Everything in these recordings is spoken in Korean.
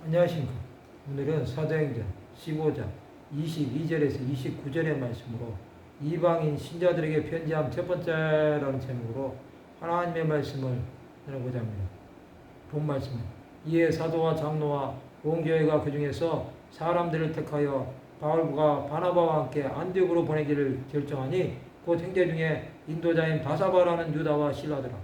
안녕하십니까. 오늘은 사도행전 15장 22절에서 29절의 말씀으로 이방인 신자들에게 편지한 첫 번째라는 제목으로 하나님의 말씀을 나누고자 합니다. 본 말씀은 이에 사도와 장로와 온 교회가 그 중에서 사람들을 택하여 바울과 바나바와 함께 안디옥으로 보내기를 결정하니 곧 형제 중에 인도자인 바사바라는 유다와 실라더라.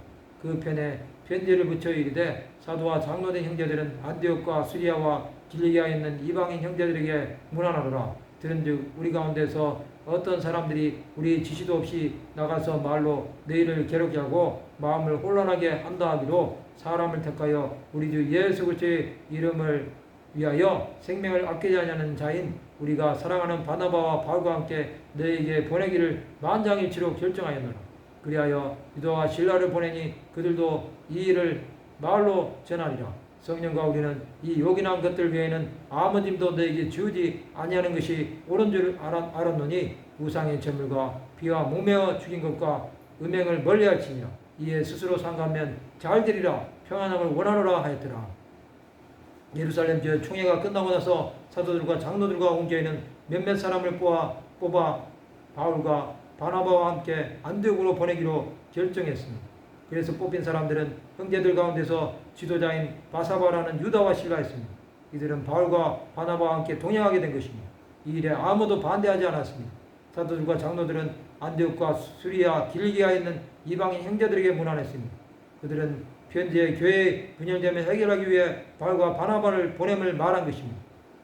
그 편에 편지를 붙여 이르되 사도와 장로된 형제들은 안디옥과 수리아와 길리기아에 있는 이방인 형제들에게 문안하노라. 들은즉 우리 가운데서 어떤 사람들이 우리 지시도 없이 나가서 말로 너희를 괴롭게 하고 마음을 혼란하게 한다 하기로 사람을 택하여 우리 주 예수 그리스도의 이름을 위하여 생명을 아끼지 아니하는 자인 우리가 사랑하는 바나바와 바울과 함께 너희에게 보내기를 만장일치로 결정하였노라. 그리하여 유다와 실라를 보내니 그들도 이 일을 말로 전하리라. 성령과 우리는 이 요긴한 것들 외에는 아무 짐도 너에게 지우지 아니하는 것이 옳은 줄 알았노니 우상의 제물과 비와 목매어 죽인 것과 음행을 멀리할지니라. 이에 스스로 상가하면 잘 되리라 평안함을 원하노라 하였더라. 예루살렘 지역 총회가 끝나고 나서 사도들과 장로들과 온 교회는 몇몇 사람을 뽑아 바울과 바나바와 함께 안디옥으로 보내기로 결정했습니다. 그래서 뽑힌 사람들은 형제들 가운데서 지도자인 바사바라는 유다와 실라였습니다. 이들은 바울과 바나바와 함께 동행하게 된 것입니다. 이 일에 아무도 반대하지 않았습니다. 사도들과 장로들은 안디옥과 수리아, 길리기아에 있는 이방인 형제들에게 문안했습니다. 그들은 현재 교회의 분열됨을 해결하기 위해 바울과 바나바를 보냄을 말한 것입니다.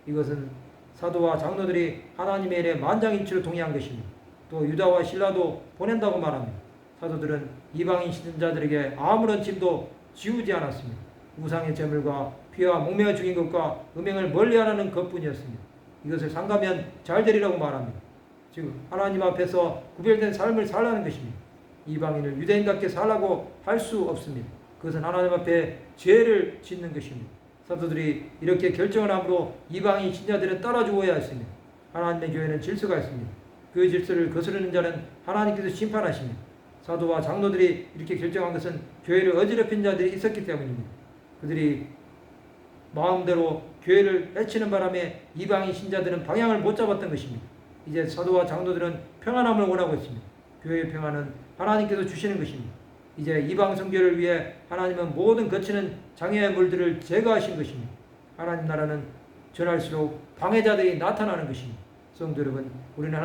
이것은 사도와 장로들이 하나님의 일에 만장일치로 동의한 것입니다. 또 유다와 실라도 보낸다고 말합니다. 사도들은 이방인 신자들에게 아무런 짐도 지우지 않았습니다. 우상의 제물과 피와 목매어 죽인 것과 음행을 멀리하라는 것뿐이었습니다. 이것을 상가면 잘 되리라고 말합니다. 즉 하나님 앞에서 구별된 삶을 살라는 것입니다. 이방인을 유대인답게 살라고 할 수 없습니다. 그것은 하나님 앞에 죄를 짓는 것입니다. 사도들이 이렇게 결정을 함으로 이방인 신자들은 따라주어야 했습니다. 하나님의 교회는 질서가 있습니다. 그 질서를 거스르는 자는 하나님께서 심판하십니다. 사도와 장로들이 이렇게 결정한 것은 교회를 어지럽힌 자들이 있었기 때문입니다. 그들이 마음대로 교회를 해치는 바람에 이방인 신자들은 방향을 못 잡았던 것입니다. 이제 사도와 장로들은 평안함을 원하고 있습니다. 교회의 평안은 하나님께서 주시는 것입니다. 이제 이방 선교를 위해 하나님은 모든 거치는 장애물들을 제거하신 것입니다. 하나님 나라는 전할수록 방해자들이 나타나는 것입니다. 성도 여러분, 우리는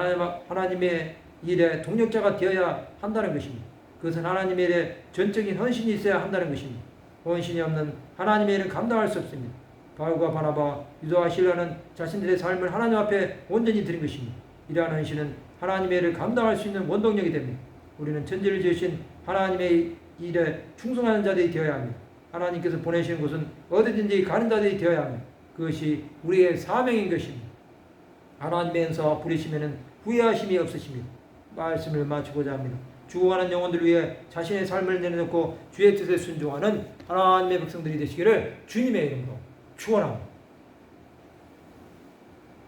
하나님의 일에 동력자가 되어야 한다는 것입니다. 그것은 하나님의 일에 전적인 헌신이 있어야 한다는 것입니다. 헌신이 없는 하나님의 일은 감당할 수 없습니다. 바울과 바나바, 유다와 실라는 자신들의 삶을 하나님 앞에 온전히 드린 것입니다. 이러한 헌신은 하나님의 일을 감당할 수 있는 원동력이 됩니다. 우리는 천지를 지으신 하나님의 일에 충성하는 자들이 되어야 합니다. 하나님께서 보내시는 곳은 어디든지 가는 자들이 되어야 합니다. 그것이 우리의 사명인 것입니다. 하나님의 은사와 부리심에는 후회하심이 없으십니다. 말씀을 마치고자 합니다. 죽어가는 영혼들을 위해 자신의 삶을 내려놓고 주의 뜻에 순종하는 하나님의 백성들이 되시기를 주님의 이름으로 축원합니다.